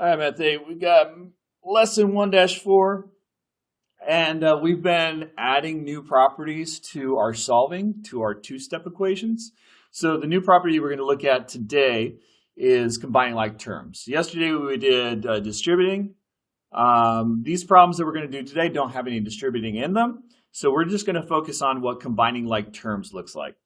All right, Matthew, we got lesson 1-4, and we've been adding new properties to our solving, to our two-step equations. So the new property we're going to look at today is combining like terms. Yesterday we did distributing. These problems that we're going to do today don't have any distributing in them, so we're just going to focus on what combining like terms looks like.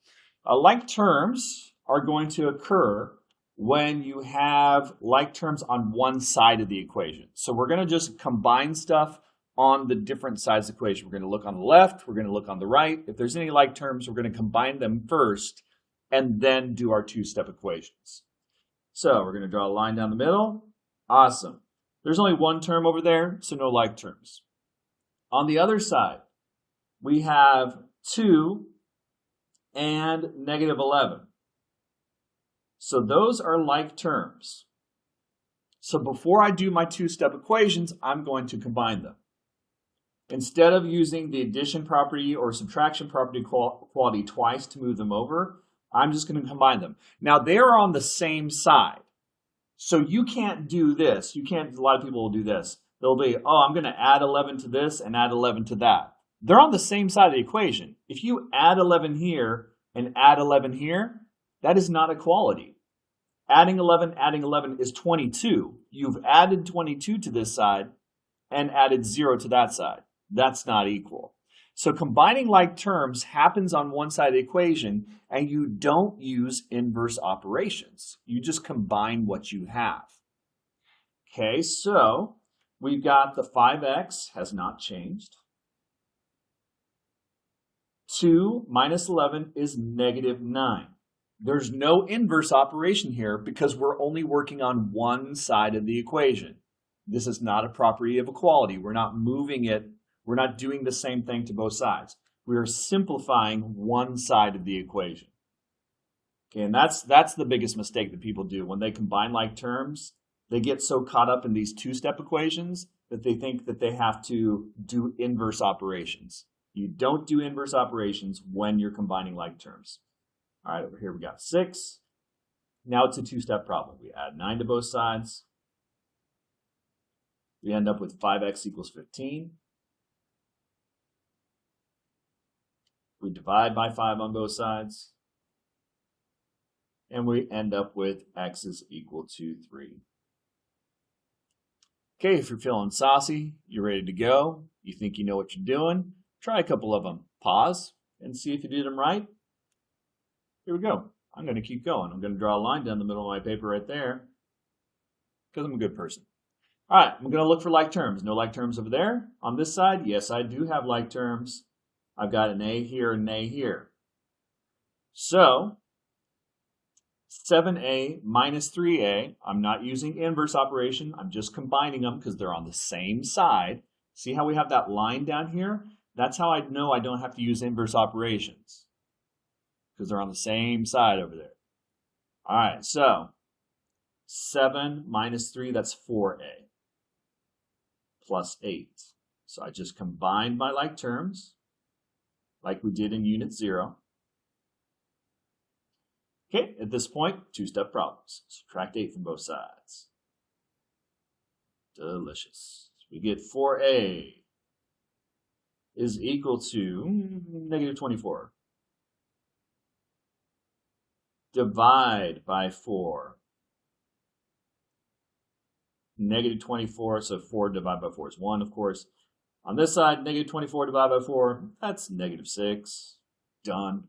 Like terms are going to occur when you have like terms on one side of the equation. So we're going to just combine stuff on the different sides of the equation. We're going to look on the left, we're going to look on the right. If there's any like terms, we're going to combine them first and then do our two-step equations. So we're going to draw a line down the middle. Awesome. There's only one term over there, so no like terms. On the other side, we have 2 and -11. So those are like terms. So before I do my two-step equations, I'm going to combine them. Instead of using the addition property or subtraction property quality twice to move them over, I'm just going to combine them. Now they are on the same side. So you can't do this. A lot of people will do this. They'll be, oh, I'm going to add 11 to this and add 11 to that. They're on the same side of the equation. If you add 11 here and add 11 here, that is not equality. Adding 11 is 22. You've added 22 to this side and added 0 to that side. That's not equal. So combining like terms happens on one side of the equation, and you don't use inverse operations. You just combine what you have. Okay, so we've got the 5x has not changed. 2 minus 11 is -9. There's no inverse operation here because we're only working on one side of the equation. This is not a property of equality. We're not moving it. We're not doing the same thing to both sides. We are simplifying one side of the equation. Okay, and that's the biggest mistake that people do. When they combine like terms, they get so caught up in these two-step equations that they think that they have to do inverse operations. You don't do inverse operations when you're combining like terms. All right, over here we got 6. Now it's a two-step problem. We add 9 to both sides. We end up with 5x equals 15. We divide by 5 on both sides. And we end up with x is equal to 3. Okay, if you're feeling saucy, you're ready to go, you think you know what you're doing, try a couple of them. Pause and see if you did them right. Here we go. I'm going to keep going. I'm going to draw a line down the middle of my paper right there because I'm a good person. All right, I'm going to look for like terms. No like terms over there. On this side, yes, I do have like terms. I've got an a here and an a here. So 7a minus 3a, I'm not using inverse operation. I'm just combining them because they're on the same side. See how we have that line down here? That's how I know I don't have to use inverse operations, because they're on the same side over there. All right, so 7 minus 3, that's 4a, plus 8. So I just combined my like terms, like we did in Unit 0. Okay, at this point, two-step problems. Subtract 8 from both sides. Delicious. So we get 4a is equal to -24. Divide by 4. -24, so 4 divided by 4 is 1, of course. On this side, -24 divided by 4, that's -6. Done.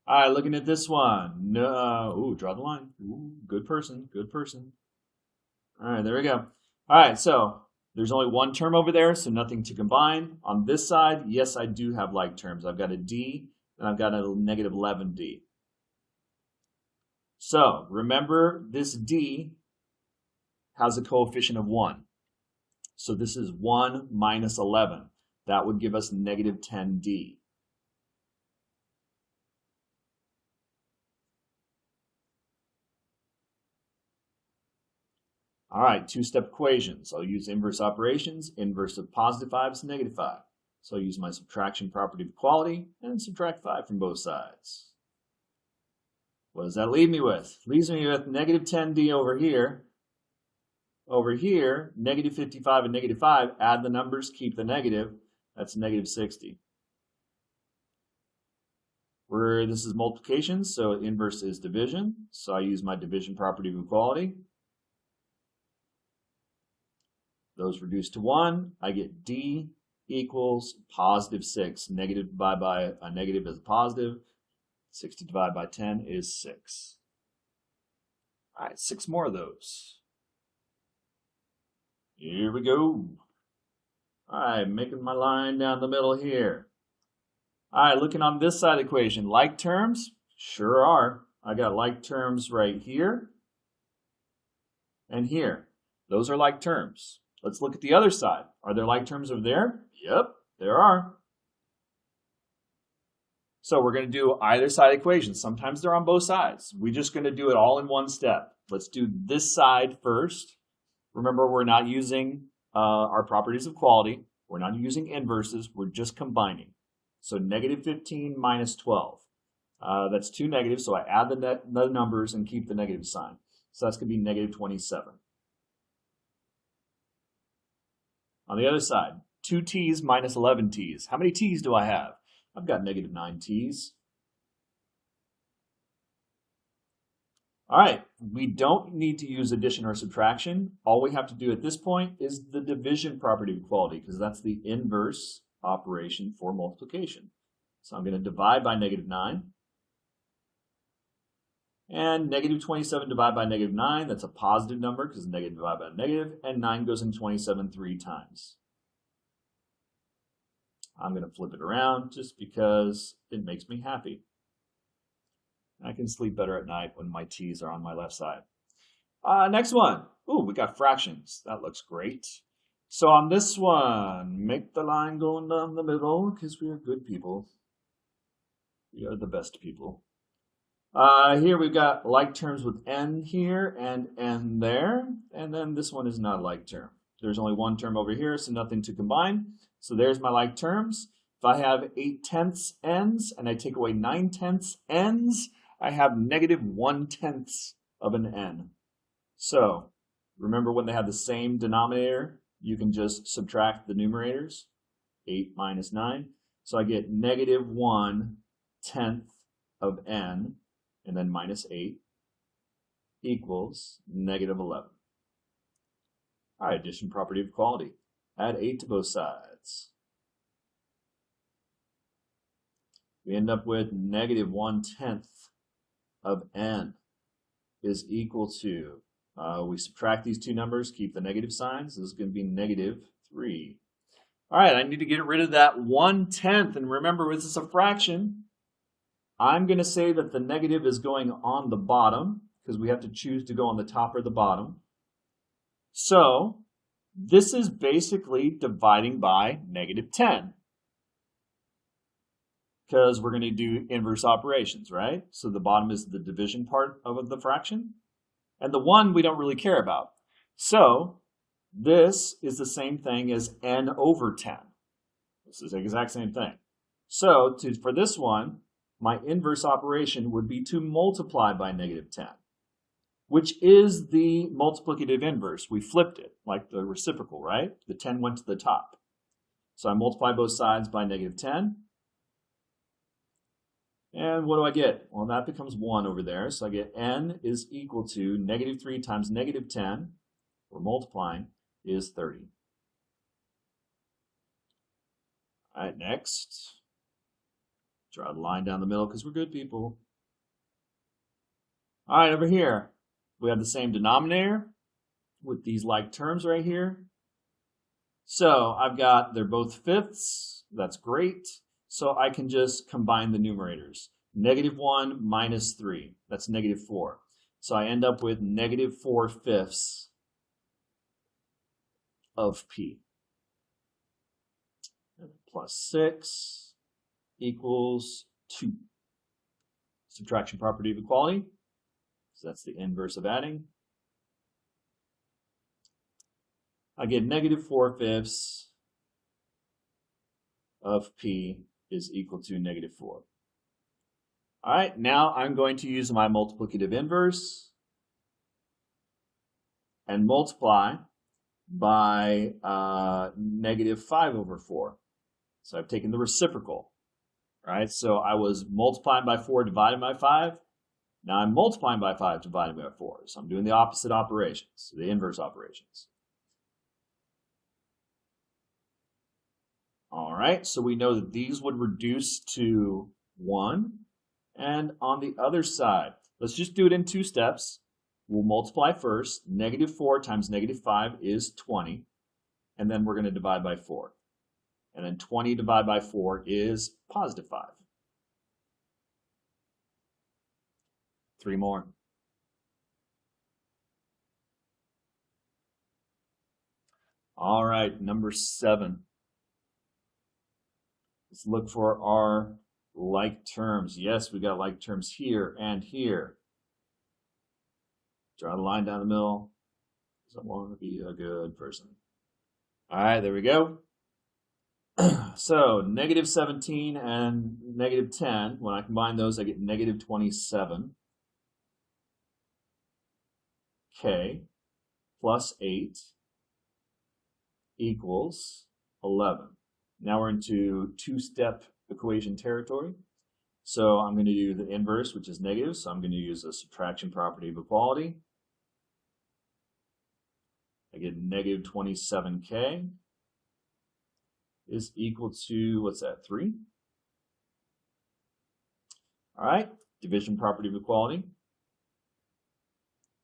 All right, looking at this one. No, ooh, draw the line. Ooh, good person, good person. All right, there we go. All right, so there's only one term over there, so nothing to combine. On this side, yes, I do have like terms. I've got a d, and I've got a -11d. So remember, this d has a coefficient of 1. So this is 1 minus 11. That would give us -10d. All right, two-step equations. I'll use inverse operations. Inverse of +5 is -5. So I'll use my subtraction property of equality and subtract 5 from both sides. What does that leave me with? Leaves me with -10d over here Over here, negative 55 and negative 5, add the numbers, keep the negative. That's negative 60. Where this is multiplication, so inverse is division. So I use my division property of equality. Those reduce to 1. I get D equals positive 6. Negative divided by a negative is a positive. 60 divided by 10 is 6. All right, 6 more of those. Here we go. All right, making my line down the middle here. All right, looking on this side of the equation, like terms? Sure are. I got like terms right here and here. Those are like terms. Let's look at the other side. Are there like terms over there? Yep, there are. So we're going to do either side of the equation. Sometimes they're on both sides. We're just going to do it all in one step. Let's do this side first. Remember, we're not using our properties of equality. We're not using inverses. We're just combining. So negative 15 minus 12. That's 2 negatives, so I add the numbers and keep the negative sign. So that's going to be negative 27. On the other side, 2 t's minus 11 t's. How many t's do I have? I've got negative 9 t's. All right, we don't need to use addition or subtraction. All we have to do at this point is the division property of equality, because that's the inverse operation for multiplication. So I'm going to divide by negative 9. And negative 27 divided by negative 9, that's a positive number because negative divided by negative, and 9 goes in 27 3 times. I'm going to flip it around just because it makes me happy. I can sleep better at night when my t's are on my left side. Next one. Ooh, we got fractions. That looks great. So on this one, make the line going down the middle because we are good people. We are the best people. Here we've got like terms with n here and n there. And then this one is not a like term. There's only one term over here, so nothing to combine. So there's my like terms. If I have 8/10 n's and I take away 9/10 n's, I have negative 1/10 of an n. So remember when they have the same denominator, you can just subtract the numerators. 8 minus 9. So I get negative 1/10 of n, and then minus 8 equals negative 11. All right, addition property of equality. Add 8 to both sides. We end up with negative 1/10 of n is equal to, we subtract these two numbers, keep the negative signs. This is going to be negative 3. All right, I need to get rid of that 1/10. And remember, this is a fraction. I'm going to say that the negative is going on the bottom because we have to choose to go on the top or the bottom. So this is basically dividing by negative 10 because we're going to do inverse operations, right? So the bottom is the division part of the fraction. And the 1 we don't really care about. So this is the same thing as n over 10. This is the exact same thing. So for this one, my inverse operation would be to multiply by negative 10, which is the multiplicative inverse. We flipped it, like the reciprocal, right? The 10 went to the top. So I multiply both sides by negative 10. And what do I get? Well, that becomes 1 over there. So I get n is equal to negative 3 times negative 10, we're multiplying, is 30. All right, next. Draw the line down the middle because we're good people. All right, over here, we have the same denominator with these like terms right here. So I've got, they're both fifths. That's great. So I can just combine the numerators. Negative 1 minus 3. That's negative 4. So I end up with negative 4/5 of p. Plus 6 equals 2. Subtraction property of equality. So that's the inverse of adding. I get negative 4/5 of p is equal to negative 4. All right, now I'm going to use my multiplicative inverse. and multiply by -5/4. So I've taken the reciprocal, right? So I was multiplying by 4 divided by 5. Now I'm multiplying by 5 divided by 4. So I'm doing the opposite operations, the inverse operations. All right, so we know that these would reduce to 1. And on the other side, let's just do it in 2 steps. We'll multiply first. -4 times -5 is 20. And then we're going to divide by 4. And then 20 divided by 4 is +5. 3 more. All right, number 7. Let's look for our like terms. Yes, we got like terms here and here. Draw the line down the middle. I want to be a good person. All right, there we go. So -17 and -10, when I combine those, I get -27. K plus 8 equals 11. Now we're into 2-step equation territory. So I'm going to do the inverse, which is negative. So I'm going to use a subtraction property of equality. I get -27K is equal to, what's that, 3? All right, division property of equality.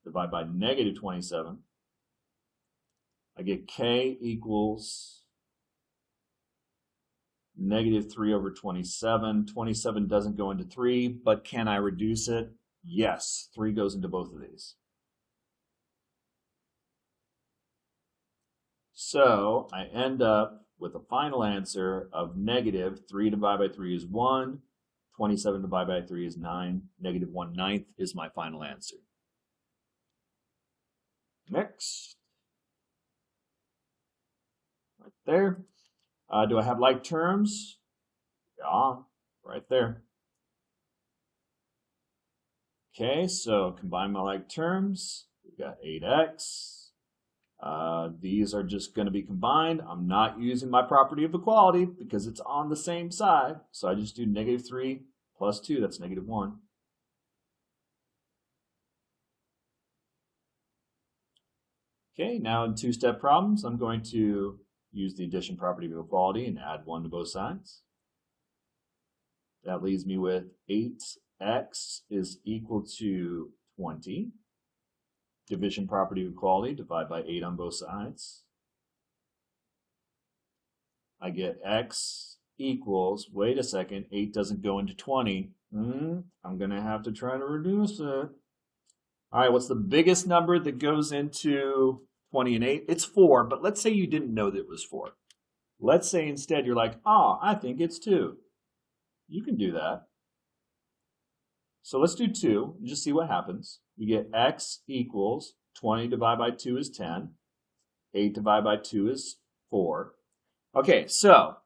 Divide by -27. I get K equals -3/27. 27 doesn't go into 3, but can I reduce it? Yes, 3 goes into both of these. So I end up with a final answer of -3 divided by 3 is 1. 27 divided by 3 is 9. -1/9 is my final answer. Next. Right there. Do I have like terms? Yeah, right there. Okay, so combine my like terms. We've got 8x. These are just going to be combined. I'm not using my property of equality because it's on the same side. So I just do -3 plus 2. That's -1. Okay, now in 2-step problems, I'm going to use the addition property of equality and add 1 to both sides. That leaves me with 8x is equal to 20. Division property of equality, divide by 8 on both sides. I get x equals, wait a second, 8 doesn't go into 20. I'm going to have to try to reduce it. All right, what's the biggest number that goes into 20 and 8? It's 4, but let's say you didn't know that it was 4. Let's say instead you're like, oh, I think it's 2. You can do that. So let's do 2 and just see what happens. We get x equals 20 divided by 2 is 10. 8 divided by 2 is 4. Okay, so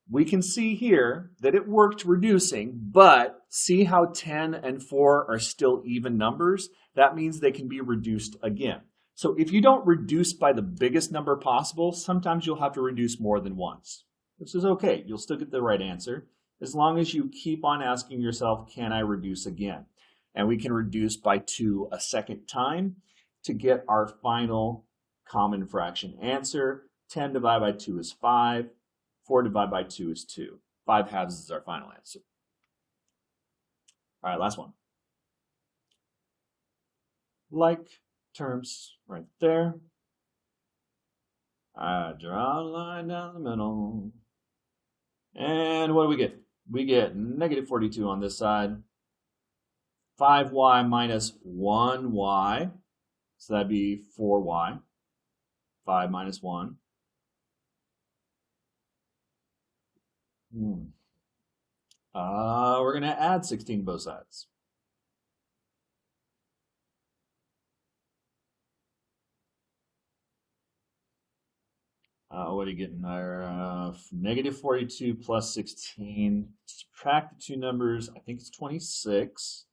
we can see here that it worked reducing, but see how 10 and 4 are still even numbers? That means they can be reduced again. So if you don't reduce by the biggest number possible, sometimes you'll have to reduce more than once. This is okay. You'll still get the right answer as long as you keep on asking yourself, can I reduce again? And we can reduce by 2 a second time to get our final common fraction answer. 10 divided by 2 is 5. 4 divided by 2 is 2. 5/2 is our final answer. All right, last one. Like terms right there. I draw a line down the middle. And what do we get? We get -42 on this side. 5y minus 1y. So that'd be 4y. 5 minus 1. We're going to add 16 to both sides. What are you getting there? -42 plus 16. Subtract the two numbers. I think it's 26.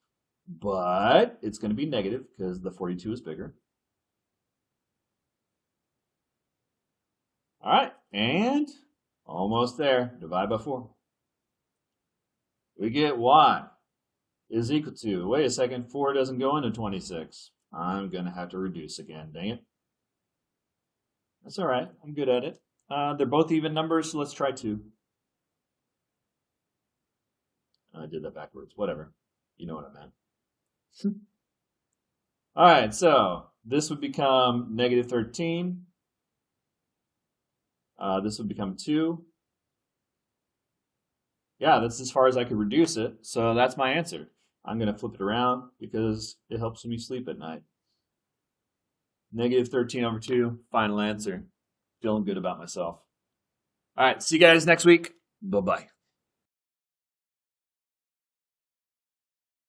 But it's going to be negative because the 42 is bigger. All right, and almost there. Divide by 4. We get y is equal to, wait a second, 4 doesn't go into 26. I'm going to have to reduce again, dang it. That's all right, I'm good at it. They're both even numbers, so let's try 2. I did that backwards, whatever. You know what I meant. All right, so this would become negative 13. This would become 2. Yeah, that's as far as I could reduce it, so that's my answer. I'm going to flip it around because it helps me sleep at night. Negative 13 over 2, final answer. Feeling good about myself. All right, see you guys next week. Bye-bye.